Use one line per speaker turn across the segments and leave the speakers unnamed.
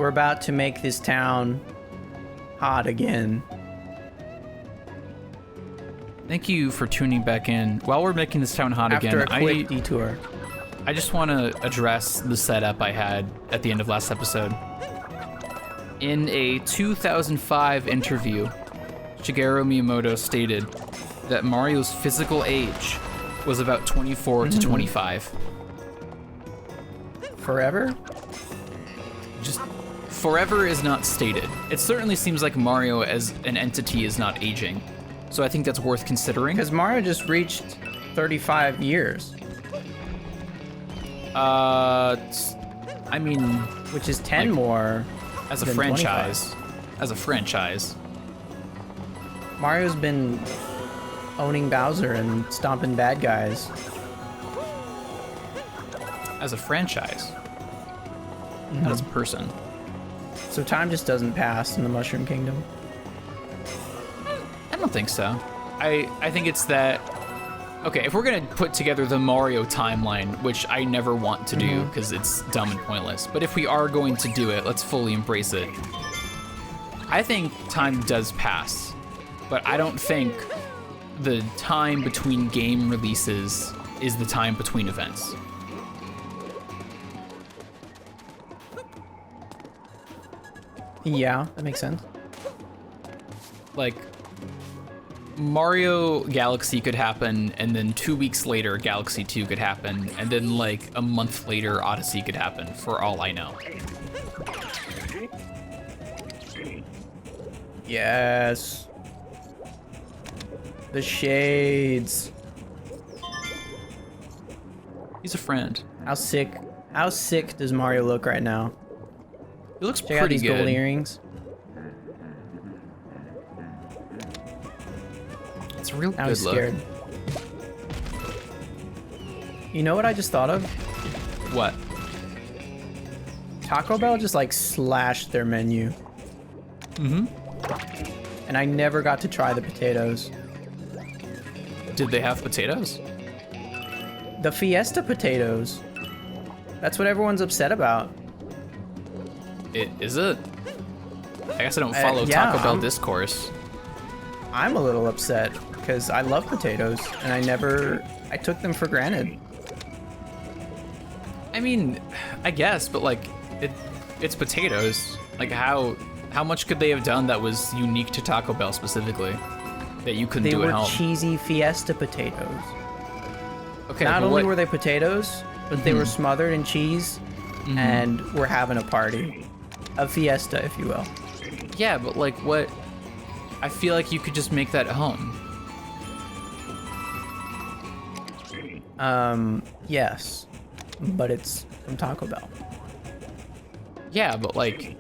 We're about to make this town hot again.
Thank you for tuning back in. While we're making this town hot
After
again,
a quick detour.
I just want to address the setup I had at the end of last episode. In a 2005 interview, Shigeru Miyamoto stated that Mario's physical age was about 24 to 25.
Forever?
Just forever is not stated. It certainly seems like Mario as an entity is not aging. So I think that's worth considering.
Because Mario just reached 35 years.
I mean,
which is 10
like,
more
as a
than
franchise.
25.
As a franchise.
Mario's been owning Bowser and stomping bad guys.
As a franchise. Not as a person.
So time just doesn't pass in the Mushroom Kingdom.
I don't think so. I think it's that... Okay, if we're gonna put together the Mario timeline, which I never want to do because it's dumb and pointless, but if we are going to do it, let's fully embrace it. I think time does pass, but I don't think the time between game releases is the time between events.
Yeah, that makes sense.
Like, Mario Galaxy could happen, and then 2 weeks later, Galaxy 2 could happen, and then like a month later, Odyssey could happen, for all I know.
Yes. The shades.
He's a friend.
How sick does Mario look right now?
He looks
Check out
pretty
these
good.
gold earrings.
It's a real
I
good
was
look.
scared. You know what I just thought of?
What?
Taco Bell just like slashed their menu. And I never got to try the potatoes.
Did they have potatoes?
The Fiesta potatoes. That's what everyone's upset about.
Is it? I guess I don't follow
yeah,
Taco Bell discourse.
I'm a little upset because I love potatoes and I took them for granted.
I mean, I guess, but like, it's potatoes. Like, how much could they have done that was unique to Taco Bell specifically that you couldn't
They
do
were
at home?
cheesy Fiesta potatoes.
Okay,
Not
but
only
what-
were they potatoes, but they were smothered in cheese and we're having a party. A fiesta, if you will.
Yeah, but like, what? I feel like you could just make that at home.
Yes. But it's from Taco Bell.
Yeah, but like,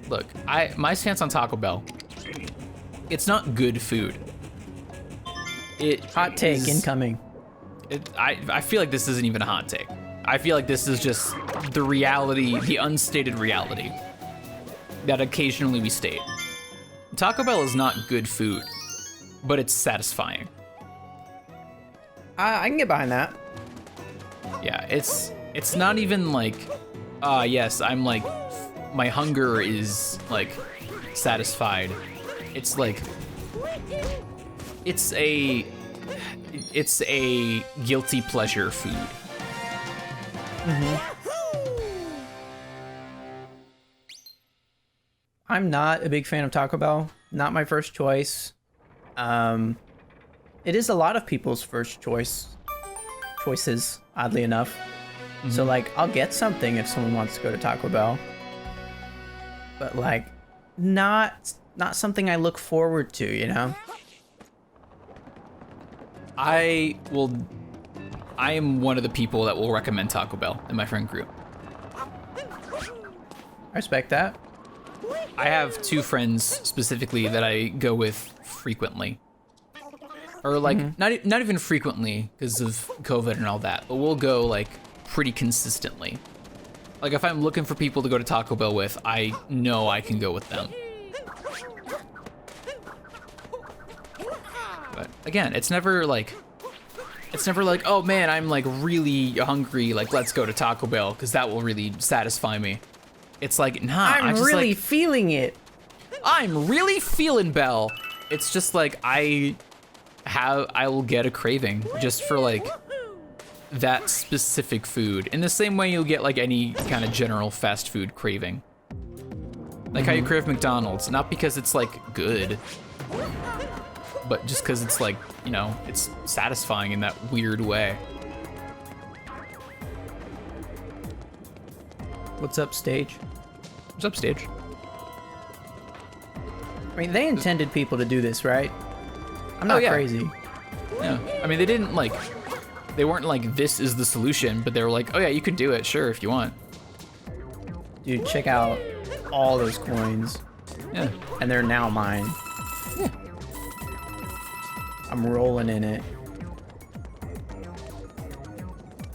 look, my stance on Taco Bell, it's not good food.
Hot take
is-
incoming.
I feel like this isn't even a hot take. I feel like this is just the reality, the unstated reality that occasionally we state. Taco Bell is not good food, but it's satisfying.
I can get behind that.
Yeah, it's not even like, yes, I'm like, my hunger is like satisfied. It's like, it's a guilty pleasure food.
I'm not a big fan of Taco Bell. Not my first choice. It is a lot of people's first choices, oddly enough. So like, I'll get something if someone wants to go to Taco Bell. But like, not something I look forward to, you know?
I am one of the people that will recommend Taco Bell in my friend group.
I respect that.
I have two friends specifically that I go with frequently. Or like, not even frequently because of COVID and all that, but we'll go like pretty consistently. Like if I'm looking for people to go to Taco Bell with, I know I can go with them. But again, it's never It's never like, oh man, I'm like really hungry, like let's go to Taco Bell because that will really satisfy me. It's like, nah,
I'm
just
really
like,
feeling it.
I'm really feeling Bell. It's just like I will get a craving just for like that specific food. In the same way you'll get like any kind of general fast food craving. Like how you crave McDonald's, not because it's like good, but just because it's like, you know, it's satisfying in that weird way.
What's up, stage?
What's up, stage?
I mean, they intended people to do this, right? I'm not crazy.
Yeah. I mean, they weren't like, this is the solution, but they were like, oh yeah, you can do it, sure, if you want.
Dude, check out all those coins.
Yeah.
And they're now mine.
Yeah.
I'm rolling in it.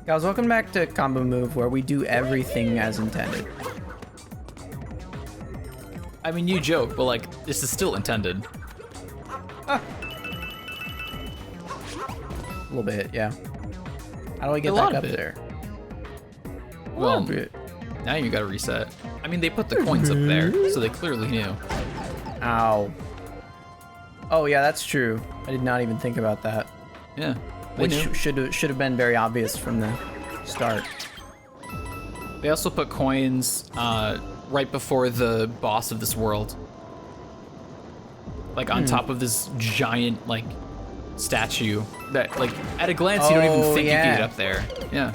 Guys, welcome back to Combo Move, where we do everything as intended.
I mean, you joke, but like, this is still intended.
A little bit, yeah. How do I get
A
back
lot
up
of it.
there?
Well,
bit.
now you gotta reset. I mean, they put the coins up there, so they clearly knew.
Ow. Oh yeah, that's true. I did not even think about that.
Yeah.
Which
knew.
should have been very obvious from the start.
They also put coins right before the boss of this world. Like on top of this giant like statue that like at a glance you don't even think you can get up there. Yeah.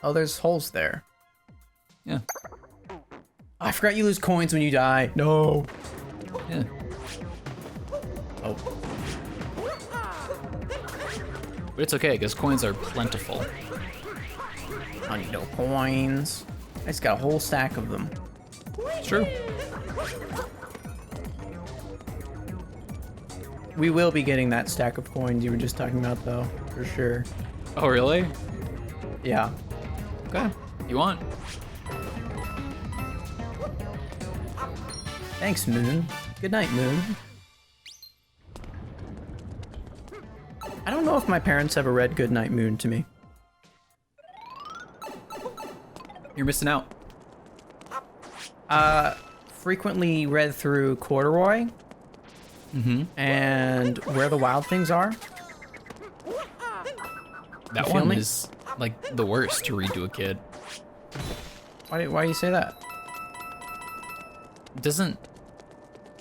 Oh, there's holes there.
Yeah.
Oh, I forgot you lose coins when you die. No.
Yeah.
Oh.
But it's okay because coins are plentiful.
I need no coins. I just got a whole stack of them.
It's true.
We will be getting that stack of coins you were just talking about, though, for sure.
Oh, really?
Yeah.
Okay. You want?
Thanks, Moon. Good night, Moon. I don't know if my parents ever read Good Night, Moon to me.
You're missing out.
Frequently read through Corduroy. And Where the Wild Things Are.
That
feel
one
me?
is like the worst to read to a kid.
Why do you say that?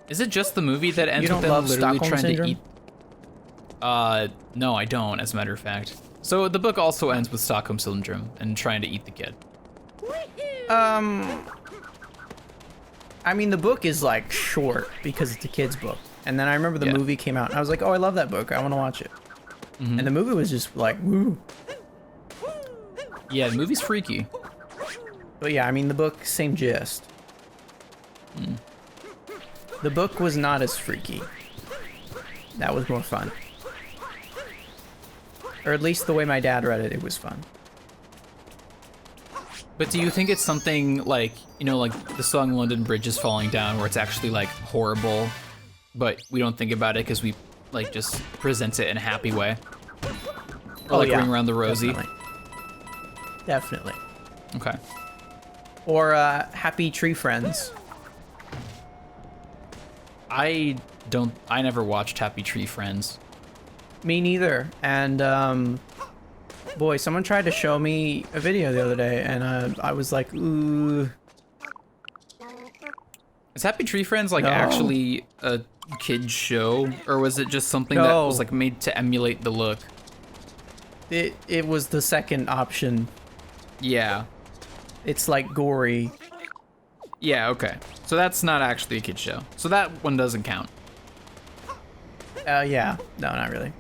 Is it just the movie that ends
You
with
don't
them
love
literally
Stockholm
trying
Syndrome?
to eat? No, I don't, as a matter of fact. So the book also ends with Stockholm Syndrome and trying to eat the kid.
I mean, the book is like short because it's a kid's book. And then I remember the movie came out and I was like, oh, I love that book. I want to watch it. And the movie was just like, woo.
Yeah, the movie's freaky.
But yeah, I mean, the book, same gist. The book was not as freaky. That was more fun. Or at least the way my dad read it, it was fun.
But do you think it's something like, you know, like the song London Bridge is Falling Down, where it's actually like horrible, but we don't think about it because we like just present it in a happy way? Or like Ring Around the Rosie?
Definitely.
Okay.
Or Happy Tree Friends.
I never watched Happy Tree Friends.
Me neither. And boy, someone tried to show me a video the other day, and I was like, ooh.
Is Happy Tree Friends like
No.
actually a kid's show, or was it just something that
No.
was like made to emulate the look?
It was the second option.
Yeah.
It's like gory.
Yeah, okay. So that's not actually a kid's show. So that one doesn't count.
Yeah. No, not really.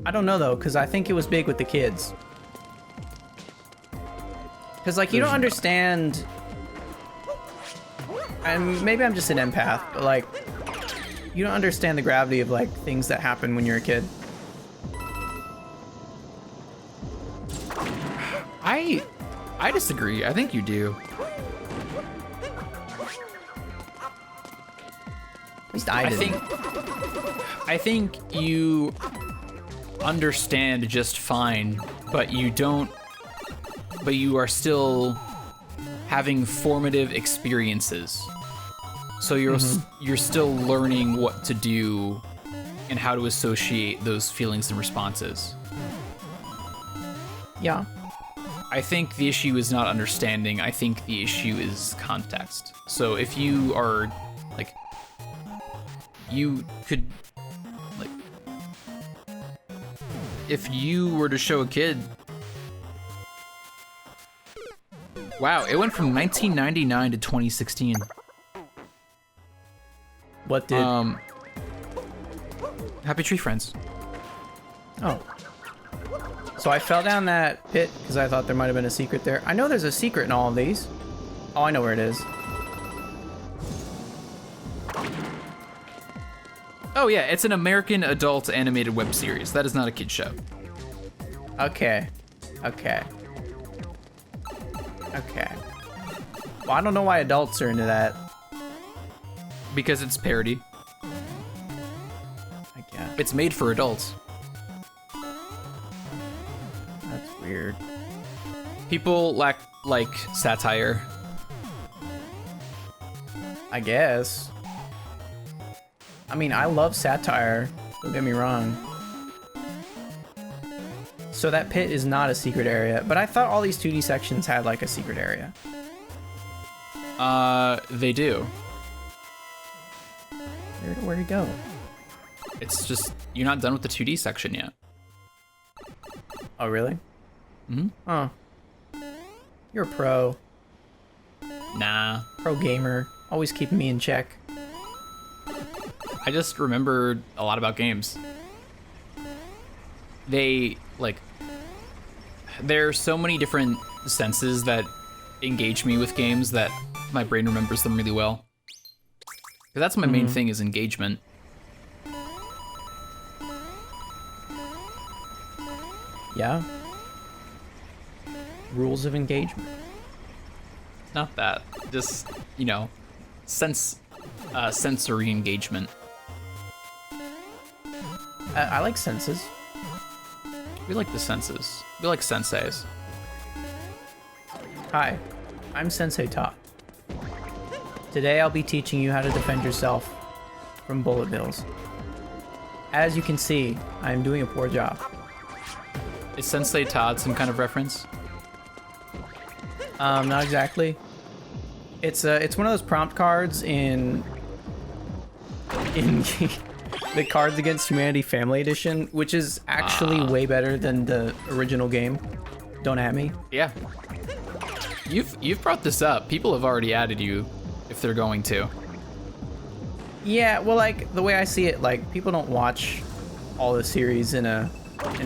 I don't know though, because I think it was big with the kids. Because like you don't understand. And maybe I'm just an empath, but like you don't understand the gravity of like things that happen when you're a kid.
I disagree. I think you do.
At least I didn't.
I think you understand just fine, but you don't. But you are still having formative experiences. So you're still learning what to do and how to associate those feelings and responses.
Yeah.
I think the issue is not understanding. I think the issue is context. So if you are, like, you could, like, if you were to show a kid, wow, it went from 1999 to 2016.
What did?
Happy Tree Friends.
Oh. So I fell down that pit because I thought there might have been a secret there. I know there's a secret in all of these. Oh, I know where it is.
Oh yeah, it's an American adult animated web series. That is not a kid show.
Okay. Okay. Okay. Well, I don't know why adults are into that.
Because it's parody.
I guess.
It's made for adults.
That's weird.
People like satire.
I guess. I mean, I love satire. Don't get me wrong. So that pit is not a secret area, but I thought all these 2D sections had like a secret area.
They do.
Where'd it go?
It's just, you're not done with the 2D section yet.
Oh, really?
Mm-hmm.
Oh. You're a pro.
Nah.
Pro gamer. Always keeping me in check.
I just remembered a lot about games. They, like, there are so many different senses that engage me with games that my brain remembers them really well. 'Cause that's my main thing, is engagement.
Yeah. Rules of engagement.
Not that, just, you know, sensory engagement.
I like senses.
We like the senses. We like senseis.
Hi, I'm Sensei Todd. Today I'll be teaching you how to defend yourself from bullet bills. As you can see, I am doing a poor job.
Is Sensei Todd some kind of reference?
Not exactly. It's one of those prompt cards in the Cards Against Humanity Family Edition, which is actually way better than the original game. Don't at me.
Yeah. You've brought this up. People have already added you if they're going to.
Yeah, well, like the way I see it, like people don't watch all the series in a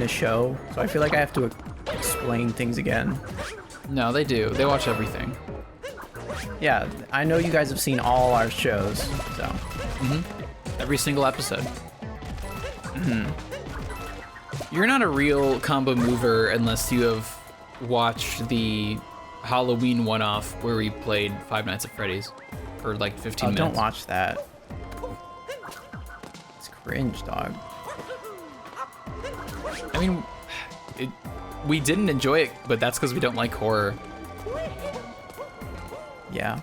show, so I feel like I have to explain things again.
No, they do. They watch everything.
Yeah, I know you guys have seen all our shows, so.
Every single episode. You're not a real combo mover unless you have watched the Halloween one-off where we played Five Nights at Freddy's for like 15 minutes.
Don't watch that. It's cringe, dog.
I mean, we didn't enjoy it, but that's because we don't like horror.
Yeah.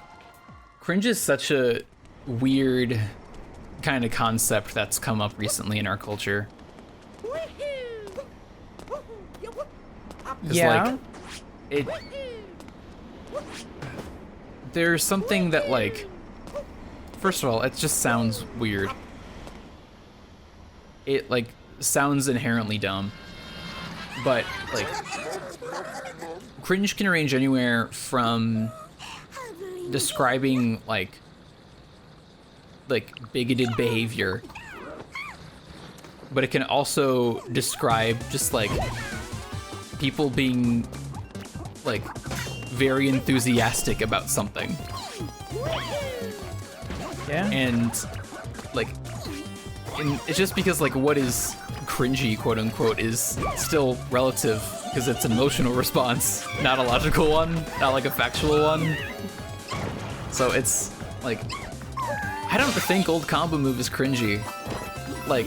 Cringe is such a weird kind of concept that's come up recently in our culture. 'Cause,
Yeah.
like, there's something that, like, first of all, it just sounds weird. It, like, sounds inherently dumb. But, like, cringe can range anywhere from describing, like bigoted behavior, but it can also describe just, like, people being, like, very enthusiastic about something.
Yeah.
And, like, it's just because, like, what is cringy, quote unquote, is still relative because it's an emotional response, not a logical one, not like a factual one. So it's like, I don't think Old Combo Move is cringy. Like,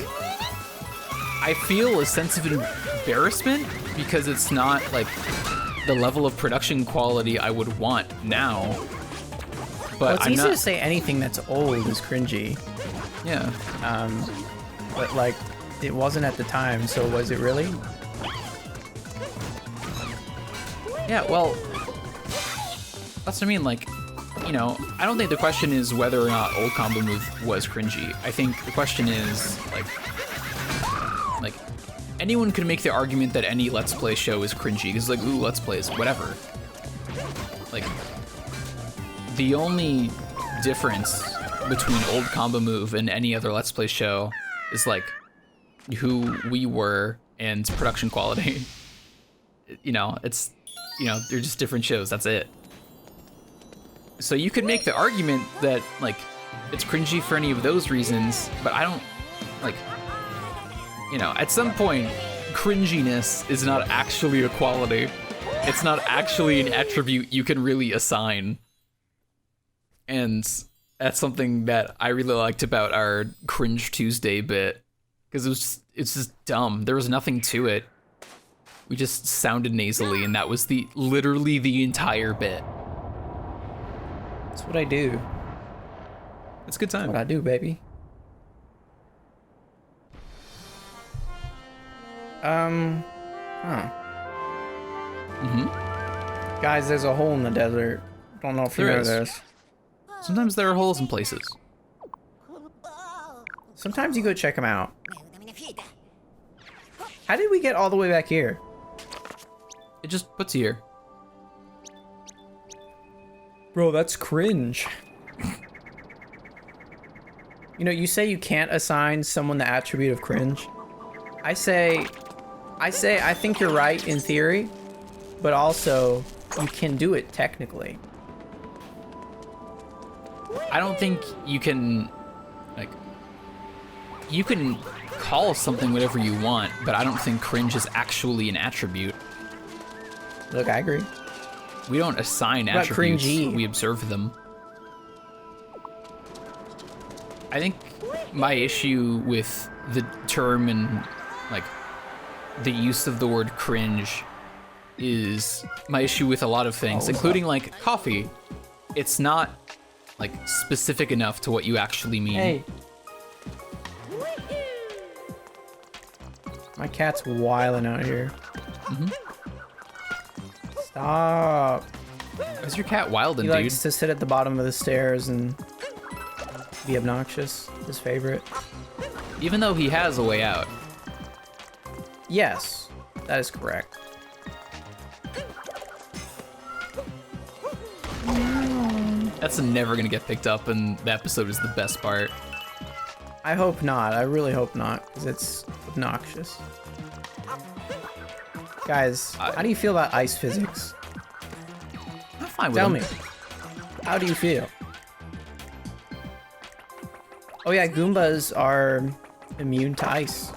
I feel a sense of embarrassment because it's not like the level of production quality I would want now. But
Well, it's
I'm
easy
not,
to say anything that's old is cringy,
yeah.
but like it wasn't at the time. So was it really?
Yeah, well, that's what I mean. Like, you know, I don't think the question is whether or not old combo move was cringy. I think the question is like anyone could make the argument that any Let's Play show is cringy because like, ooh, Let's Plays, whatever. Like, the only difference between old combo move and any other Let's Play show is like who we were and production quality. You know, it's, you know, they're just different shows. That's it. So you could make the argument that like it's cringy for any of those reasons, but I don't like, you know, at some point cringiness is not actually a quality. It's not actually an attribute you can really assign. And that's something that I really liked about our Cringe Tuesday bit, because it's just dumb. There was nothing to it. We just sounded nasally, and that was literally the entire bit.
That's what I do.
It's a good time.
What I do, baby. Guys, there's a hole in the desert. Don't know if you
There
know
is.
this.
Sometimes there are holes in places.
Sometimes you go check them out. How did we get all the way back here?
It just puts you here.
Bro, that's cringe. You know, you say you can't assign someone the attribute of cringe. I say I think you're right in theory, but also you can do it technically.
I don't think you can, like, you can call something whatever you want, but I don't think cringe is actually an attribute.
Look, I agree.
We don't assign
What about
attributes,
cringy?
we observe them. I think my issue with the term and, like, the use of the word cringe is my issue with a lot of things, including, like, coffee. It's not, like, specific enough to what you actually mean.
Hey. My cat's wilding out here. Stop.
Is your cat wild
He
and
likes
dude?
to sit at the bottom of the stairs and be obnoxious. His favorite.
Even though he has a way out.
Yes, that is correct.
That's never gonna get picked up, and the episode is the best part.
I hope not. I really hope not, because it's obnoxious. Guys, how do you feel about ice physics?
I'm fine with
Tell
him.
me. How do you feel? Oh yeah, Goombas are immune to ice.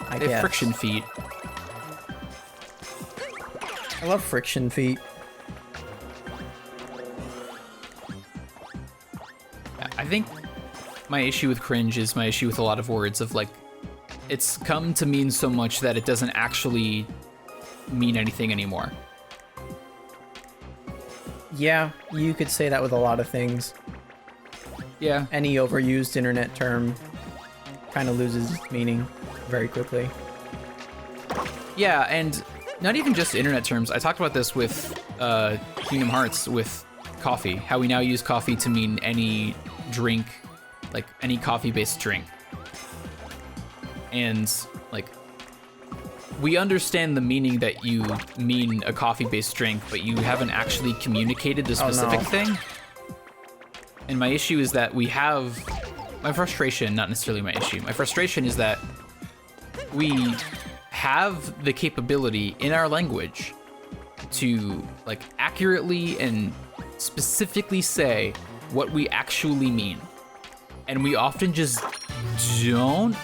I
They have
guess.
friction feet.
I love friction feet.
I think my issue with cringe is my issue with a lot of words of like, it's come to mean so much that it doesn't actually mean anything anymore.
Yeah, you could say that with a lot of things.
Yeah.
Any overused internet term kind of loses its meaning very quickly.
Yeah, and not even just internet terms. I talked about this with Kingdom Hearts with coffee, how we now use coffee to mean any drink, like any coffee-based drink. And like, we understand the meaning that you mean a coffee-based drink, but you haven't actually communicated the specific thing. And my issue is that we have, my frustration, not necessarily my issue, my frustration is that we have the capability in our language to like accurately and specifically say what we actually mean. And we often just don't.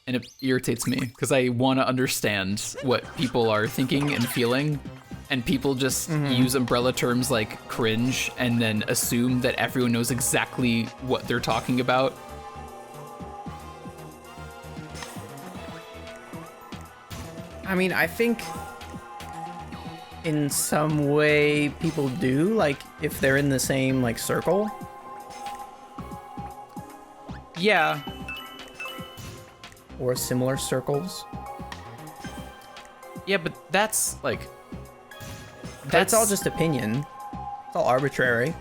And it irritates me because I want to understand what people are thinking and feeling. And people just use umbrella terms like cringe and then assume that everyone knows exactly what they're talking about.
I mean, I think in some way people do, like if they're in the same like circle.
Yeah.
Or similar circles.
Yeah, but that's like...
That's all just opinion. It's all arbitrary.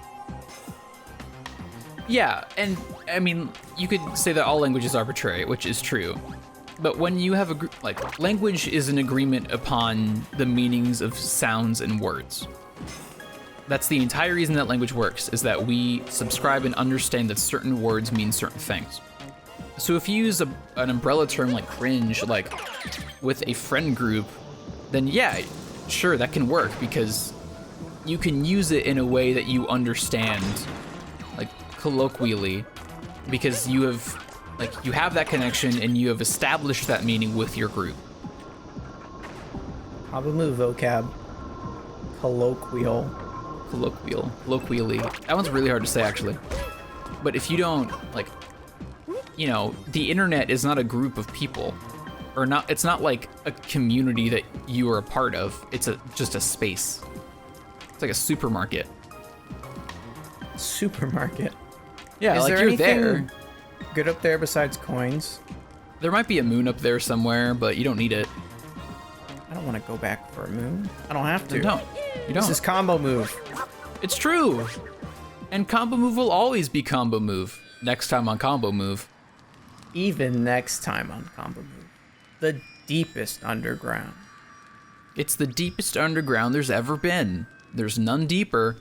Yeah, and I mean, you could say that all language is arbitrary, which is true. But when you have language is an agreement upon the meanings of sounds and words. That's the entire reason that language works, is that we subscribe and understand that certain words mean certain things. So if you use an umbrella term like cringe, like with a friend group, then yeah, sure, that can work because you can use it in a way that you understand, like colloquially, because you have that connection and you have established that meaning with your group.
Kaboomoo vocab.
Colloquially. That one's really hard to say actually. But if you don't, like, you know, the internet is not a group of people. Or not, it's not like a community that you are a part of. It's just a space. It's like a supermarket.
Supermarket?
Yeah,
is
like
there
you're
anything
there.
good up there besides coins?
There might be a moon up there somewhere, but you don't need it.
I don't want to go back for a moon. I don't have to.
You don't.
This is combo move.
It's true. And combo move will always be combo move. Next time on combo move.
Even next time on combo move. The deepest underground.
It's the deepest underground there's ever been. There's none deeper.